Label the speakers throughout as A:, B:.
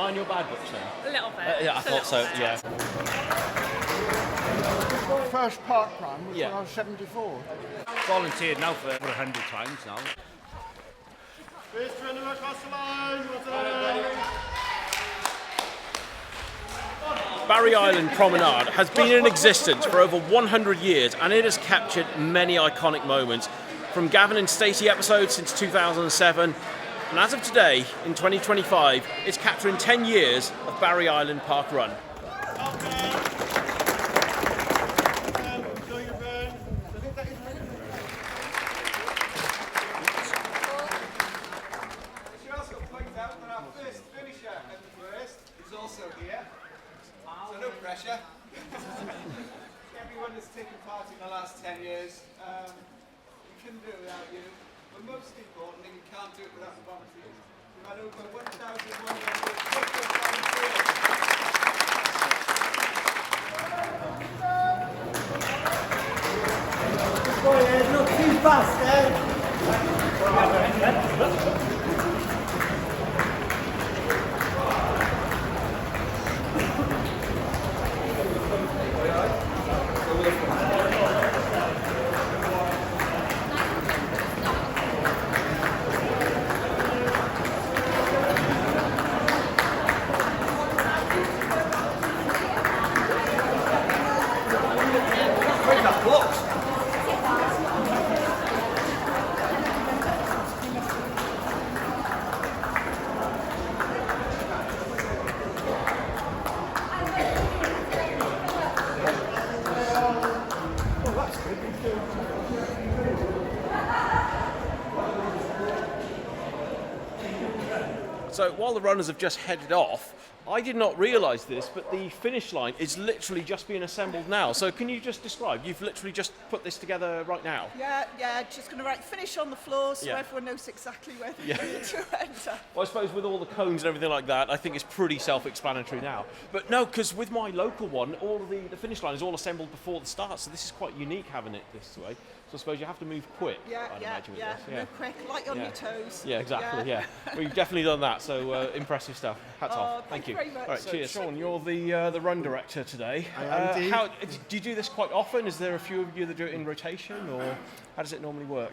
A: mine your bad books now?
B: A little bit.
A: Yeah, I thought so, yeah.
C: First park run was
A: Yeah.
C: when I was 74.
D: Volunteered now for over 100 times now.
C: First runner across the line.
A: Barry Island Promenade has been in existence for over 100 years and it has captured many iconic moments, from Gavin and Stacey episodes since 2007, and as of today, in 2025, it's capturing 10 years of Barry Island Parkrun.
E: No pressure. Everyone that's taken part in the last 10 years, we couldn't do it without you. But most importantly, we can't do it without the volunteers. We've had over 1,100 volunteers.
F: Boy, not too fast, eh?
A: So while the runners have just headed off, I did not realise this, but the finish line is literally just being assembled now. So can you just describe? You've literally just put this together right now.
G: Yeah, just going to write finish on the floor so
A: Yeah.
G: everyone knows exactly where they need to enter.
A: Well, I suppose with all the cones and everything like that, I think it's pretty self-explanatory now. But no, because with my local one, all of the finish line is all assembled before the start, so this is quite unique having it this way. So I suppose you have to move quick, I'd imagine, with this.
G: Move quick, light on your toes.
A: Yeah, exactly, yeah. Well, you've definitely done that, so impressive stuff. Hats off.
G: Thank you very much.
A: All right,
G: So,
A: cheers. Sean, you're the run director today.
C: I am indeed.
A: Do you do this quite often? Is there a few of you that do it in rotation, or how does it normally work?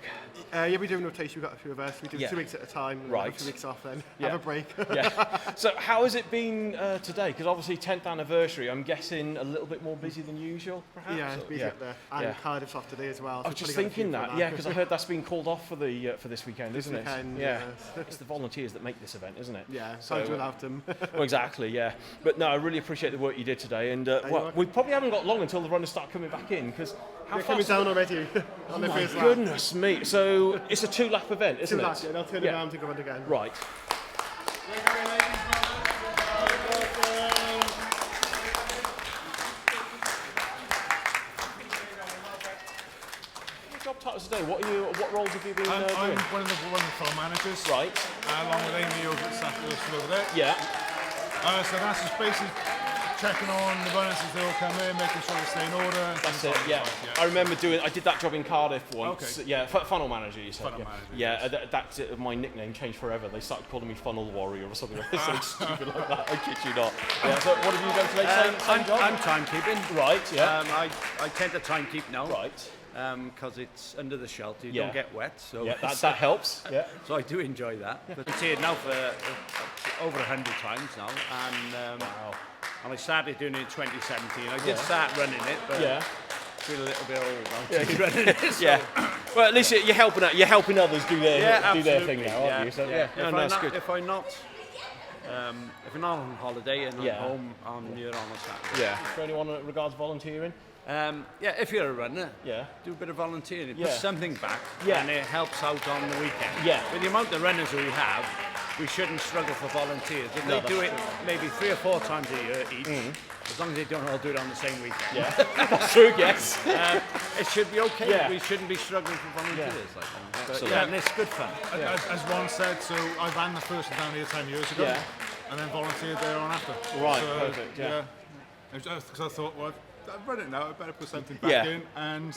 C: Yeah, we do in rotation. We've got a few of us. We do 2 weeks at a time. And
A: Right.
C: Have a few weeks off then.
A: Yeah.
C: Have a break.
A: Yeah. So how has it been today? Because obviously 10th anniversary, I'm guessing a little bit more busy than usual, perhaps?
C: Yeah, it's busy up there. And Cardiff's off today as well.
A: I was just thinking that, yeah, because I heard that's been called off for this weekend, isn't it? Yeah. It's the volunteers that make this event, isn't it?
C: Yeah,
A: So,
C: can't do without them.
A: Well, exactly, yeah. But no, I really appreciate the work you did today, and well, we probably haven't got long until the runners start coming back in, because
C: They're coming down already on their first lap.
A: Goodness me! So it's a 2-lap event, isn't
C: 2
A: it?
C: laps, yeah, they'll turn around to go on again.
A: Right. Job titles today. What roles have you been
H: I'm
A: doing?
H: one of the floor managers.
A: Right.
H: Along with Amy over at Saturday over there.
A: Yeah.
H: So that's just basically checking on the runners as they all come in, making sure they stay in order. And
A: That's
H: things
A: it.
H: like
A: Yeah.
H: that,
A: I remember I did that job in Cardiff once.
H: Okay.
A: Yeah. Funnel manager. You said.
H: Funnel
A: yeah.
H: manager,
A: Yeah. That's it. My nickname changed forever. They started calling me Funnel Warrior or something like something stupid like that. I kid you not. Yeah. So what have you done today? Same job?
D: I'm timekeeping.
A: Right. Yeah.
D: I tend to timekeep now.
A: Right.
D: Because it's under the shelter, you
A: Yeah.
D: don't get wet. So
A: Yeah. That helps. Yeah.
D: So I do enjoy that. But I've volunteered now for over 100 times now, and and I started doing it in 2017. I did start running it, but
A: Yeah.
D: feel a little bit old now to be running it. So.
A: Yeah. Well, at least you're helping out. You're helping others do their thing now, aren't
D: yeah,
A: you? So
D: yeah.
A: no, that's good.
D: If I'm not on holiday and I'm home, I'm here on a Saturday.
A: Yeah. For anyone that regards volunteering.
D: If you're a runner,
A: Yeah.
D: do a bit of volunteering. It
A: Yeah.
D: puts something back,
A: Yeah.
D: and it helps out on the weekend.
A: Yeah.
D: With the amount of runners we have, we shouldn't struggle for volunteers. If they do it maybe 3 or 4 times a year each, as long as they don't all do it on the same weekend,
A: Yeah. That's true. Yes.
D: it should be okay.
A: Yeah.
D: We shouldn't be struggling for volunteers like that. But,
A: So-
D: yeah, and it's good fun.
H: As Ron said, so I ran the first one down here 10 years ago,
A: Yeah.
H: and then volunteered there on after.
A: Right,
H: So,
A: perfect, yeah.
H: Because I thought, well, I've run it now. I better put something back
A: Yeah.
H: in. And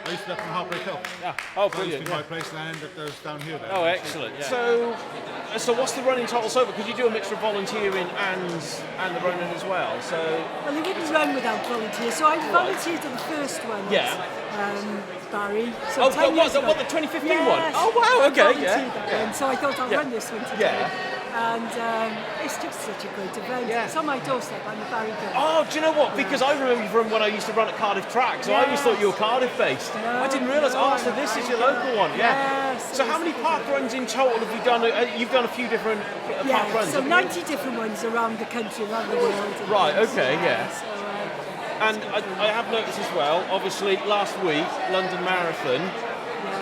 H: I used to live in Heartbreak Hill.
A: Yeah. Oh,
H: So that used
A: brilliant.
H: to be
A: Yeah.
H: my place, and I ended up down here then.
A: Oh, excellent. Yeah. So what's the running title so far? Because you do a mixture of volunteering and the running as well. So
F: Well, they wouldn't run without volunteers, so I volunteered at the first one.
A: Yeah.
F: Barry. So
A: oh,
F: 10 years ago.
A: what the 2015
F: Yes.
A: one? Oh wow.
F: I
A: Okay.
F: volunteered
A: Yeah.
F: that one, so I thought I'll
A: Yeah.
F: run this one today.
A: Yeah.
F: And it's just such a great event.
A: Yeah.
F: It's on my doorstep. I'm a Barry girl.
A: Oh, do you know what? Because I remember you from when I used to run at Cardiff Track, so I always thought you were Cardiff-based. I didn't realise.
F: no,
A: Oh, so this is your local one. Yeah.
F: Yes,
A: So how many park runs in total have you done? You've done a few different park runs.
F: So
A: haven't you?
F: 90 different ones around the country, around the world. and
A: Right,
F: things.
A: okay, yeah.
F: So,
A: And I have noticed as well, obviously, last week, London Marathon,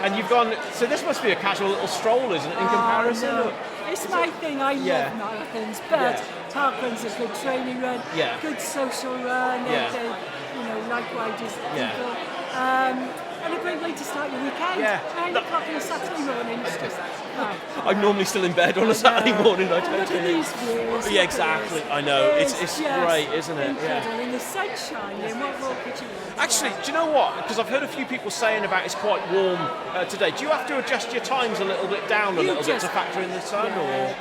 A: and you've gone, so this must be a casual little stroll, isn't it, in comparison?
F: no.
A: or-
F: It's my thing. I
A: Yeah.
F: love marathons, but
A: Yeah.
F: parkrun's a good training run,
A: Yeah.
F: good social run,
A: Yeah.
F: and like-minded
A: Yeah.
F: people. And a great way to start your weekend.
A: Yeah.
F: 9 o'clock on a Saturday morning. It's just,
A: I'm normally still in bed on a Saturday morning, I
F: And
A: don't
F: look at
A: know.
F: these views.
A: Yeah,
F: look at
A: exactly.
F: this.
A: I know. It's
F: just
A: great, isn't it? Yeah.
F: Incredible. And the sunshine, and what more could you want?
A: Actually, do you know what? Because I've heard a few people saying about it's quite warm today. Do you have to adjust your times a little bit down a
F: You
A: little bit to
F: just-
A: factor in the sun, or?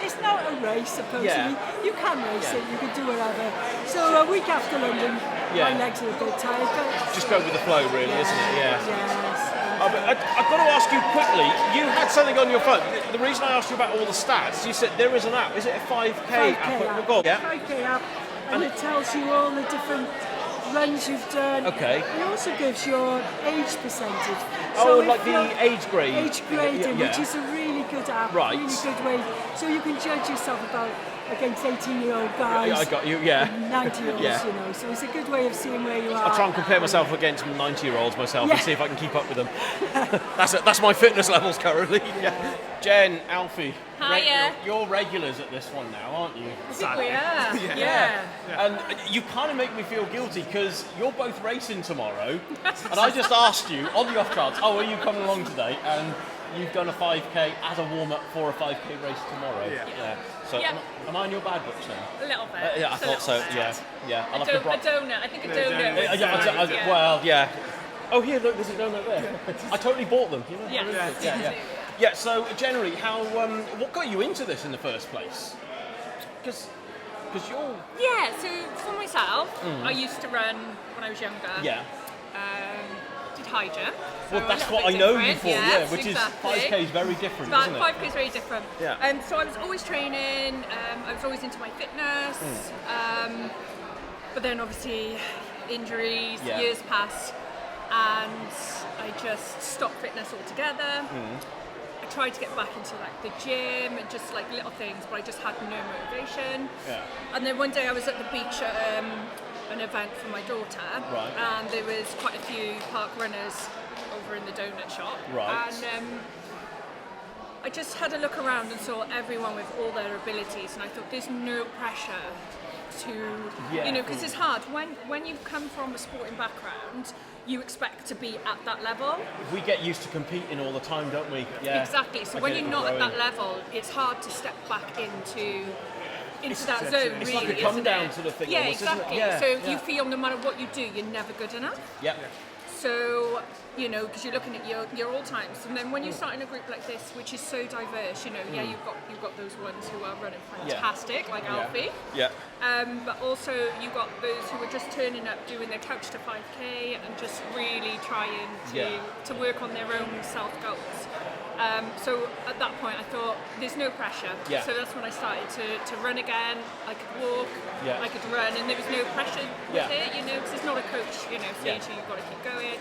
F: It's not a race, supposedly.
A: Yeah.
F: You can race
A: Yeah.
F: it, you can do whatever. So a week after London,
A: Yeah.
F: my legs are a bit tired, but
A: Just go with the flow, really, isn't it? Yeah.
F: Yes.
A: But I've got to ask you quickly, you had something on your phone. The reason I asked you about all the stats, you said there is an app. Is it a 5K
F: 5K
A: app?
F: app.
A: Go on. Yeah.
F: 5K app, and it tells you all the different runs you've done.
A: Okay.
F: It also gives your age percentage.
A: Oh,
F: if
A: like the
F: you're-
A: age grade.
F: Age grading,
A: Yeah.
F: which is a really good app,
A: Right.
F: really good way. So you can judge yourself against 18-year-old guys.
A: Yeah, I got you, yeah.
F: 90-year-olds,
A: Yeah.
F: you know. So it's a good way of seeing where you are.
A: I'll try and compare myself against 90-year-olds myself and
F: Yeah.
A: see if I can keep up with them. That's my fitness levels currently. Yeah. Jen, Alfie,
B: Hiya.
A: you're regulars at this one now, aren't you?
B: I think we are. Yeah.
A: And you kind of make me feel guilty because you're both racing tomorrow, and I just asked you on the off chance, oh, are you coming along today? And you've done a 5K as a warm up for a 5K race tomorrow. Yeah. So
B: Yeah.
A: am I in your bad books then?
B: A little bit.
A: Yeah, I
B: Just a
A: thought so.
B: little bit.
A: Yeah. I'll
B: A
A: have to
B: donut. I think a donut. was
A: Yeah. Well, yeah. Oh, here, look, there's a donut there. I totally bought them. You know?
B: Yeah.
A: Yeah. So generally, how what got you into this in the first place? Because you're
B: Yeah, so for myself, I used to run when I was younger.
A: yeah.
B: Did high jump. So
A: Well,
B: a
A: that's
B: little
A: what I
B: bit
A: know you
B: different.
A: for.
B: Yes,
A: Which
B: exactly.
A: is 5K is very different,
B: But
A: isn't it?
B: 5K is very different.
A: Yeah.
B: So I was always training. I was always into my fitness. But then obviously injuries,
A: Yeah.
B: years passed, and I just stopped fitness altogether. I tried to get back into like the gym and just like little things, but I just had no motivation.
A: Yeah.
B: And then one day I was at the beach at an event for my daughter,
A: Right.
B: and there was quite a few park runners over in the donut shop.
A: Right.
B: And I just had a look around and saw everyone with all their abilities, and I thought there's no pressure to,
A: Yeah.
B: you know, because it's hard. When you come from a sporting background, you expect to be at that level.
A: We get used to competing all the time, don't we? Yeah.
B: Exactly. So
A: I
B: when
A: get
B: you're
A: it
B: not at
A: growing.
B: that level, it's hard to step back into that zone.
A: It's
B: really,
A: like a come
B: isn't
A: down
B: it?
A: sort of thing
B: Yeah,
A: almost, isn't it?
B: exactly.
A: Yeah,
B: So
A: yeah.
B: you feel no matter what you do, you're never good enough.
A: Yeah.
B: So, you know, because you're looking at your all times, and then when you start in a group like this, which is so diverse, you know, yeah, you've got those ones who are running fantastic, like Alfie,
A: Yeah.
B: but also you've got those who are just turning up, doing their couch to 5K, and just really trying to work on their own self goals. So at that point, I thought there's no pressure.
A: Yeah.
B: So that's when I started to run again. I could walk,
A: Yeah.
B: I could run, and there was no pressure with
A: Yeah.
B: it, you know, because it's not a coach, you know, saying to you, you've got to keep going,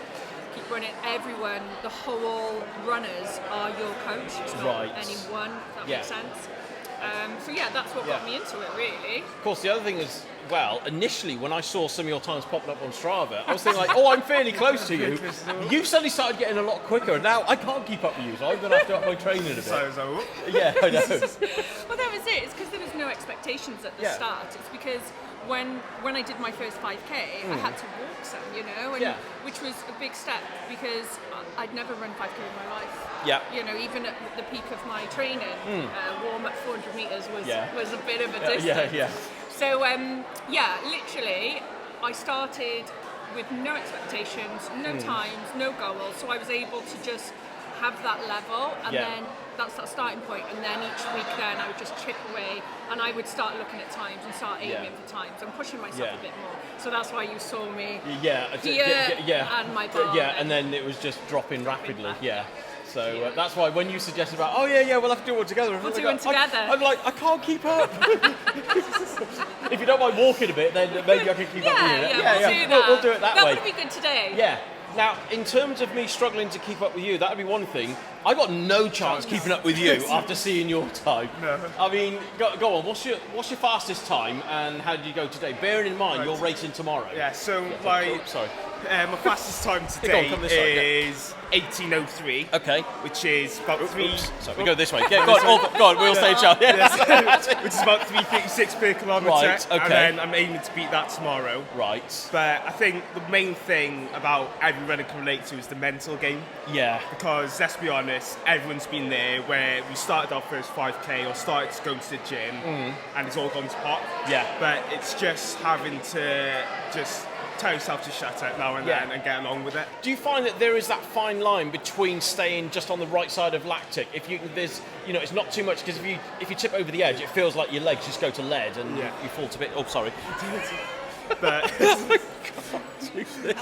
B: keep running. Everyone, the whole runners are your coach. It's not
A: Right.
B: anyone, if that
A: Yeah.
B: makes sense. So yeah, that's what got me into it, really.
A: Of course, the other thing is, well, initially when I saw some of your times popping up on Strava, I was thinking like, oh, I'm fairly close to you. You suddenly started getting a lot quicker, and now I can't keep up with you, so I'm going to have to up my training a bit.
H: So,
A: Yeah, I know.
B: Well, that was it. It's because there was no expectations at the
A: Yeah.
B: start. It's because when I did my first 5K, I had to walk some, you know, and
A: Yeah.
B: which was a big step because I'd never run 5K in my life.
A: Yeah.
B: You know, even at the peak of my training, warm up 400 meters was
A: Yeah.
B: a bit of a distance.
A: Yeah.
B: So yeah, literally, I started with no expectations, no times, no goals, so I was able to just have that level, and then that's that starting point, and then each week then I would just chip away, and I would start looking at times and start aiming for times and pushing myself a bit more. So that's why you saw me here and my bar.
A: Yeah, and then it was just dropping rapidly. Yeah. So that's why when you suggested about, we'll have to do one together.
B: We'll do one together.
A: I'm like, I can't keep up. If you don't mind walking a bit, then maybe I can keep up with it.
B: We'll do that.
A: We'll do it that way.
B: That would be good today.
A: Yeah. Now, in terms of me struggling to keep up with you, that would be one thing. I got no chance keeping up with you after seeing your time. No. I mean, go on. What's your fastest time, and how did you go today? Bearing in mind you're racing tomorrow.
I: Yeah. So my fastest time today is 18:03.
A: Okay.
I: Which is about
A: So we go this way. Yeah, go on. We'll stay sharp.
I: Which is about 3:36 per kilometre.
A: Right. Okay.
I: And then I'm aiming to beat that tomorrow.
A: Right.
I: But I think the main thing about every runner can relate to is the mental game.
A: Yeah.
I: Because let's be honest, everyone's been there where we started our first 5k or started to go to the gym, and it's all gone to pot.
A: Yeah.
I: But it's just having to just tell yourself to shut up now and then and get along with it.
A: Do you find that there is that fine line between staying just on the right side of lactic? If it's not too much, because if you tip over the edge, it feels like your legs just go to lead and you fall to bit. Oh, sorry.
I: But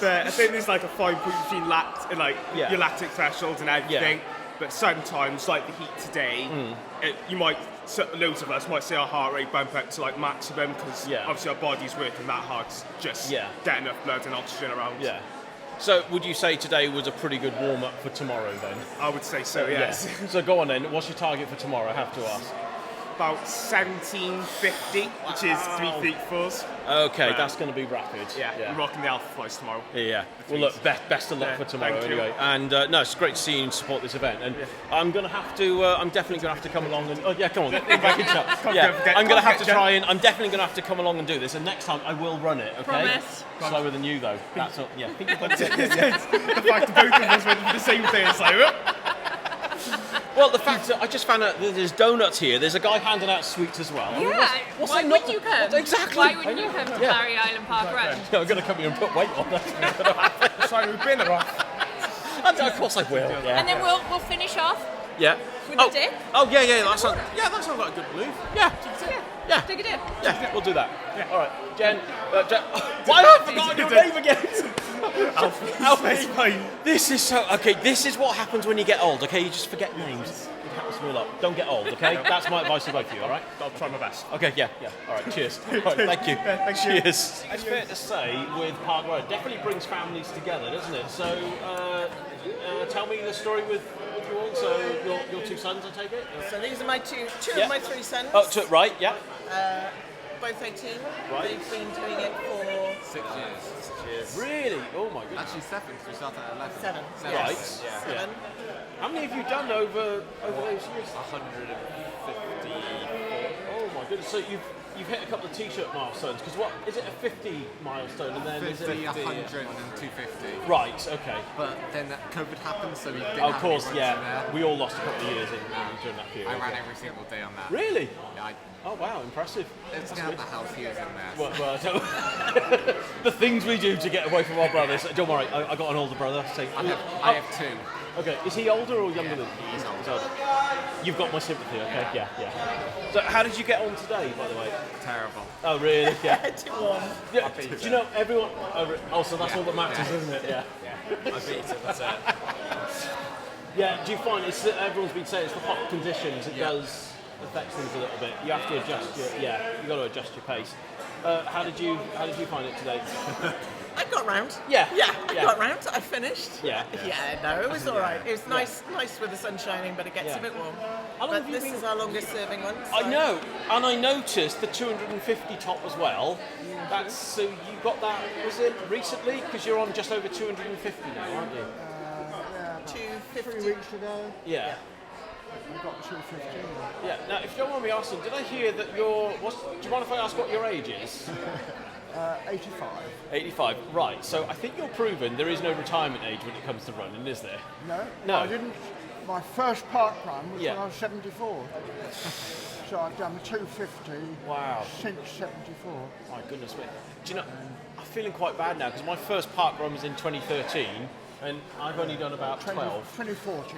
I: I think there's like a fine point between your lactic threshold and everything.
A: Yeah.
I: But sometimes, like the heat today, loads of us might see our heart rate bump up to like maximum because obviously our body's working that hard to just get enough blood and oxygen around.
A: Yeah. So would you say today was a pretty good warm-up for tomorrow then?
I: I would say so, yes.
A: Yeah. So go on then, what's your target for tomorrow? I have to ask.
I: About 1750, which is 3 feet 4s.
A: Okay, that's going to be rapid.
I: Yeah, we're rocking the Alpha Flies tomorrow.
A: Yeah. Well, look, best of luck for tomorrow anyway. And it's great to see you and support this event. And I'm going to have to. I'm definitely going to have to come along and. Oh yeah, come on, get back in chat. I'm going to have to try and. I'm definitely going to have to come along and do this. And next time I will run it. Okay.
B: Promise.
A: Slower than you though. That's not. Yeah.
I: The fact that both of us went for the same thing is like.
A: Well, the fact that I just found out that there's donuts here. There's a guy handing out sweets as well.
B: Yeah. Why wouldn't you come?
A: Exactly.
B: Why wouldn't you come to Barry Island Parkrun?
A: I'm going to come here and put weight on. That's
I: Sorry, we've been off.
A: Of course I will. Yeah.
B: And then we'll finish off
A: Yeah.
B: with a dip.
A: Oh yeah. That sounds like a good move. Yeah. Yeah.
B: Take a dip.
A: Yeah. We'll do that. Yeah. All right, Jen. Why have I forgotten your name again? Alfie. This is so okay. This is what happens when you get old. Okay, you just forget names. It happens to me a lot. Don't get old. Okay, that's my advice to both of you. All right.
I: I'll try my best.
A: Okay. Yeah. All right. Cheers. All right, thank you. Cheers. It's fair to say with Parkrun, it definitely brings families together, doesn't it? So, tell me the story with you all. So your two sons, I take it.
G: So these are my two of my 3 sons.
A: Oh, right. Yeah.
G: Both 18.
A: Right.
G: They've been doing it for
E: 6 years.
A: Really? Oh my goodness.
E: Actually 7, because we started at 11.
G: 7.
A: Right.
G: Yes.
A: Yeah.
G: 7.
A: How many have you done over those years?
E: 150.
A: Oh my goodness! So you've hit a couple of T-shirt milestones. Because what is it, a 50 milestone, and then
E: 50,
A: is it
E: 100, and 250.
A: Right. Okay.
E: But then COVID happened, so we didn't
A: Of
E: have
A: course,
E: any runs in there.
A: we all lost a couple of years during that period.
E: I ran every single day on that.
A: Really?
E: Yeah,
A: Oh wow, impressive.
E: it's going to have the house years in there.
A: Well, the things we do to get away from our brothers. Don't worry, I got an older brother. So
E: I have 2.
A: Okay, is he older or younger than?
E: He's older.
A: He's older. You've got my sympathy. Okay, yeah. So how did you get on today, by the way?
E: Terrible.
A: Oh really? Yeah.
G: Too warm.
A: Yeah. Do you know everyone? Oh, so that's all that matters, isn't it? Yeah.
E: I beat him, that's it.
A: Yeah. Do you find everyone's been saying it's the hot conditions? It does affect things a little bit. You have to adjust you got to adjust your pace. How did you find it today?
G: I got round.
A: Yeah.
G: I got round. I finished.
A: Yeah.
G: No, it was all right. It was nice with the sun shining, but it gets a bit warm.
A: How long
G: But
A: have you
G: this
A: been?
G: is our longest serving one. So.
A: I know, and I noticed the 250 top as well. That's so you got that. Was it recently? Because you're on just over 250 now, aren't you?
G: 250.
H: 3 weeks ago,
A: Yeah.
H: I got 215.
A: Yeah. Now, if you don't mind me asking, did I hear that do you mind if I ask what your age is?
H: 85.
A: 85. Right. So I think you're proven there is no retirement age when it comes to running, is there?
H: No,
A: No.
H: I didn't. My first park run was
A: Yeah.
H: when I was 74.
J: So I've done the 250
A: Wow.
J: since 74.
A: My goodness me. Do you know, I'm feeling quite bad now because my first park run was in 2013 and I've only done about 12.
J: 2014.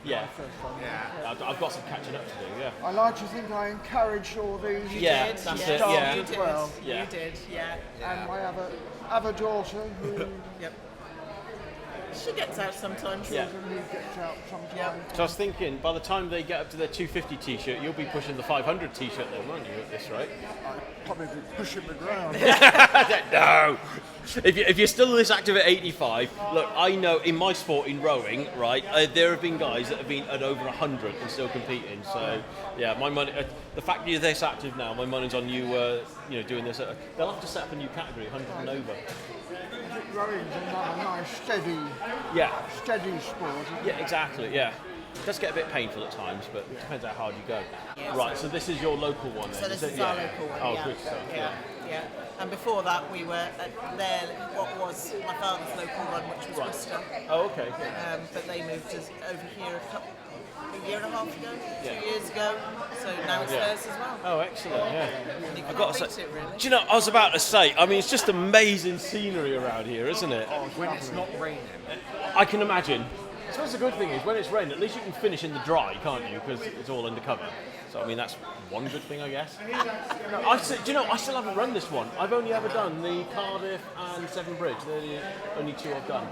A: Yeah.
J: My first one.
A: I've got some catching up to do, yeah.
J: I like to think I encouraged all these
A: Yeah,
G: did,
A: that's
G: yes,
A: it, yeah.
G: You did.
J: Well,
A: Yeah.
G: You did, yeah.
J: and my other daughter who
G: Yep. She gets out sometimes.
A: Yeah.
J: who gets out sometimes.
G: Yep.
A: So I was thinking, by the time they get up to their 250 t-shirt, you'll be pushing the 500 t-shirt then, won't you, at this rate?
J: I'd probably be pushing the ground.
A: No! If you're still this active at 85, look, I know in my sport, in rowing, right, there have been guys that have been at over 100 and still competing. So, yeah, my money, the fact you're this active now, my money's on you, doing this. They'll have to set up a new category, 100 and over.
J: Rowing's another nice, steady sport. Isn't
A: Yeah, exactly, yeah. It does get a bit painful at times, but it depends how hard you go.
G: Yeah,
A: Right, so this is your local one then?
G: So this is
A: it?
G: our local one.
A: Oh,
G: yeah.
A: good stuff.
G: Yeah. And before that, we were at what was my father's local one, which was Worcester.
A: Oh, okay.
G: But they moved us over here a year and a half ago,
A: Yeah.
G: 2 years ago. So now it's theirs as well.
A: Oh, excellent, yeah.
G: And you
A: I've
G: can't
A: got to
G: beat it, really.
A: Do you know, I was about to say, I mean, it's just amazing scenery around here, isn't it?
K: When it's not raining.
A: I can imagine. I suppose the good thing is, when it's raining, at least you can finish in the dry, can't you? Because it's all undercover. So, I mean, that's one good thing, I guess. Do you know, I still haven't run this one. I've only ever done the Cardiff and Severn Bridge. They're the only two I've done.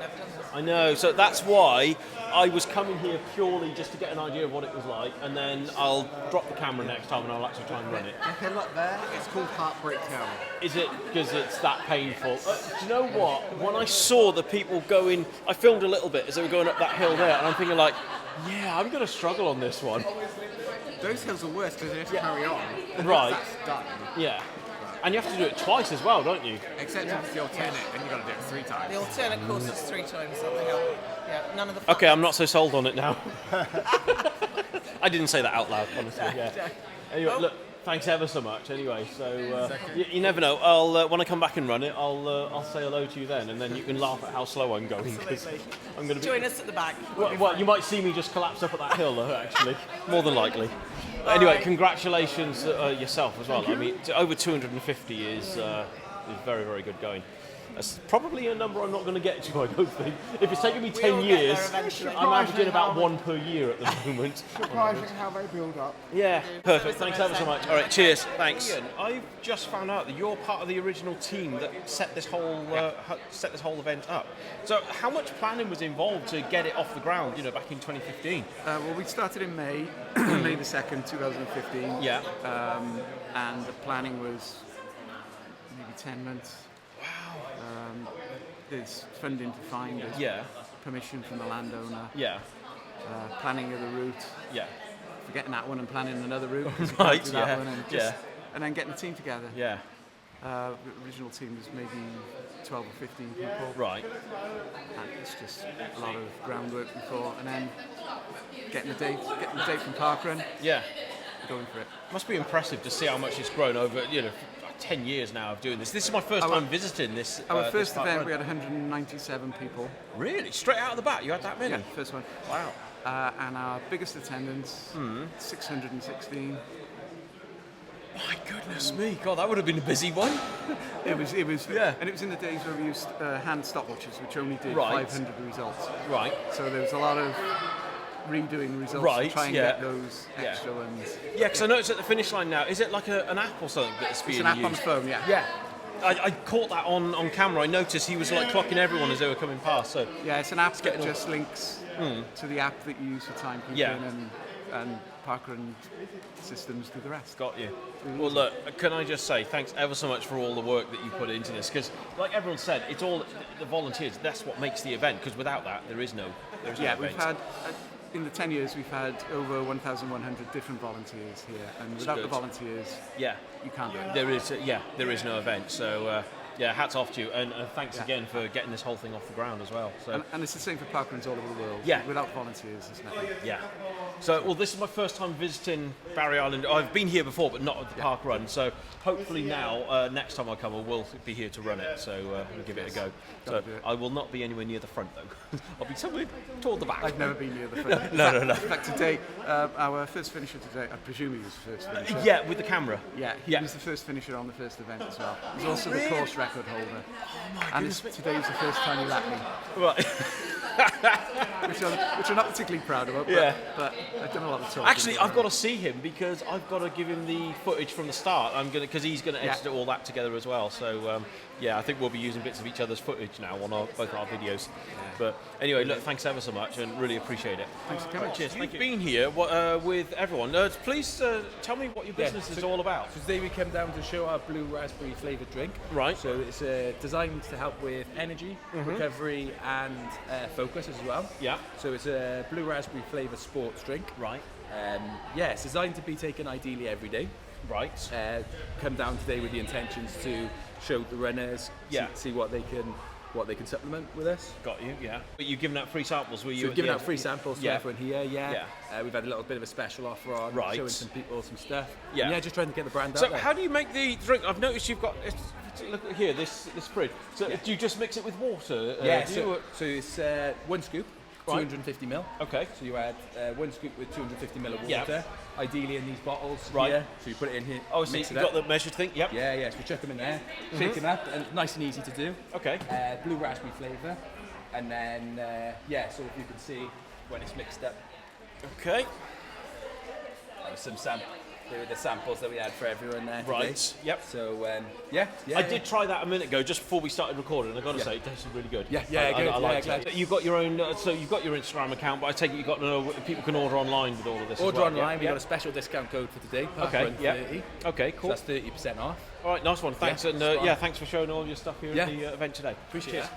A: I know, so that's why I was coming here purely just to get an idea of what it was like, and then I'll drop the camera next time and I'll actually try and run it.
K: Okay, look there. It's called Heartbreak Hill.
A: Is it because it's that painful? Do you know what? When I saw the people going, I filmed a little bit as they were going up that hill there, and I'm thinking like, yeah, I'm going to struggle on this one.
K: Those hills are worse because they have to carry on.
A: Right.
K: That's done.
A: Yeah. And you have to do it twice as well, don't you?
K: Except if it's the alternate, then you've got to do it 3 times.
G: The alternate course is 3 times up the hill. Yeah, none of the.
A: Okay, I'm not so sold on it now. I didn't say that out loud, honestly. Yeah. Anyway, look, thanks ever so much. Anyway, so you never know. I'll when I come back and run it, I'll say hello to you then, and then you can laugh at how slow I'm going.
G: Absolutely.
A: I'm going to
G: Join us at the back.
A: Well, you might see me just collapse up at that hill, though. Actually, more than likely. Anyway, congratulations yourself as well. I mean, over 250 is very, very good going. That's probably a number I'm not going to get to, I don't think. If it's taken me 10 years, I'm averaging about 1 per year at the moment.
J: Surprising how they build up.
A: Yeah, perfect. Thanks ever so much. All right, cheers. Thanks. Ian, I've just found out that you're part of the original team that set this whole event up. So, how much planning was involved to get it off the ground? You know, back in 2015.
L: Well, we started in May, May the 2nd, 2015.
A: Yeah.
L: And the planning was maybe 10 months. There's funding to find. There's permission from the landowner.
A: Yeah.
L: Planning of the route.
A: Yeah.
L: Forgetting that one and planning another route.
A: Right.
L: That
A: Yeah.
L: one and, and then getting the team together.
A: Yeah.
L: The original team was maybe 12 or 15 people.
A: Right.
L: And it's just a lot of groundwork before, and then getting the date from Parkrun.
A: Yeah.
L: Going for it.
A: Must be impressive to see how much it's grown over, 10 years now of doing this. This is my first time visiting this.
L: Our first event, we had 197 people.
A: Really? Straight out of the bat, you had that many?
L: Yeah, first one.
A: Wow.
L: And our biggest attendance, 616.
A: My goodness me, God, that would have been a busy one.
L: It was, yeah. And it was in the days where we used hand stopwatches, which only did 500 results.
A: Right.
L: So there was a lot of redoing results to try and get those extra ones.
A: Yeah, because I noticed at the finish line now, is it like an app or something that's being used?
L: It's an app on the phone, yeah.
A: Yeah. I caught that on camera. I noticed he was like clocking everyone as they were coming past. So
L: yeah, it's an app that just links to the app that you use for timekeeping and parkrun systems do the rest.
A: Got you. Well, look, can I just say thanks ever so much for all the work that you put into this, because like everyone said, it's all the volunteers. That's what makes the event, because without that, there is no event.
L: We've had in the 10 years we've had over 1,100 different volunteers here, and without the volunteers, you can't do it.
A: There is no event. So Yeah, hats off to you, and thanks again for getting this whole thing off the ground as well. So,
L: and it's the same for parkruns all over the world.
A: Yeah.
L: Without volunteers, it's nothing.
A: Yeah. So, well, this is my first time visiting Barry Island. I've been here before, but not at the park run. So, hopefully now, next time I come, I will be here to run it. So, we'll give it a go. So, I will not be anywhere near the front though. I'll be somewhere toward the back.
L: I've never been near the front.
A: No.
L: In fact, today, our first finisher today, I presume he was the first finisher.
A: Yeah, with the camera.
L: Yeah, he was the first finisher on the first event as well. He's also the course record holder.
A: Oh my
L: and
A: goodness.
L: today was the first time he lapped me.
A: Right.
L: which I'm not particularly proud of, but I've done a lot of talking.
A: Actually, I've got to see him because I've got to give him the footage from the start. Because he's going to edit all that together as well. So I think we'll be using bits of each other's footage now on both our videos. But anyway, look, thanks ever so much, and really appreciate it.
L: Thanks for coming.
A: Cheers. You've been here with everyone. Please tell me what your business is all about.
M: So today we came down to show our blue raspberry flavoured drink.
A: Right.
M: So it's designed to help with energy, recovery, and focus as well.
A: Yeah.
M: So it's a blue raspberry flavoured sports drink.
A: Right.
M: It's designed to be taken ideally every day.
A: Right.
M: Come down today with the intentions to show the runners, see what they can supplement with us.
A: Got you, yeah. But you've given out free samples, were you?
M: So we've given out free samples to
A: Yeah.
M: everyone here, we've had a little bit of a special offer on, showing some people some stuff.
A: Yeah.
M: And just trying to get the brand out
A: So
M: there.
A: how do you make the drink? I've noticed you've got, look at here, this fridge. So do you just mix it with water?
M: So it's 1 scoop,
A: Right.
M: 250 ml.
A: Okay.
M: So you add 1 scoop with 250 ml of water.
A: Yeah.
M: Ideally in these bottles
A: Right.
M: here. So you put it in here.
A: Oh, so
M: mix
A: you've
M: it
A: got
M: up.
A: the measured thing? Yep.
M: Yeah. So we chuck them in there, shake them up, and nice and easy to do.
A: Okay.
M: Blue raspberry flavour, and then so if you can see when it's mixed up.
A: Okay.
M: Some they were the samples that we had for everyone there today.
A: Right. Yep.
M: So
A: I did try that a minute ago, just before we started recording. I've got to say, it tasted really good. I liked it. You've got your own. So you've got your Instagram account, but I take it you've got to know people can order online with all of this.
M: Order
A: as well.
M: online. We got a special discount code for today.
A: Okay.
M: Yeah.
A: Okay. Cool.
M: So that's 30% off.
A: All right. Nice one. Thanks, and thanks for showing all your stuff here at the event today.
M: Appreciate it.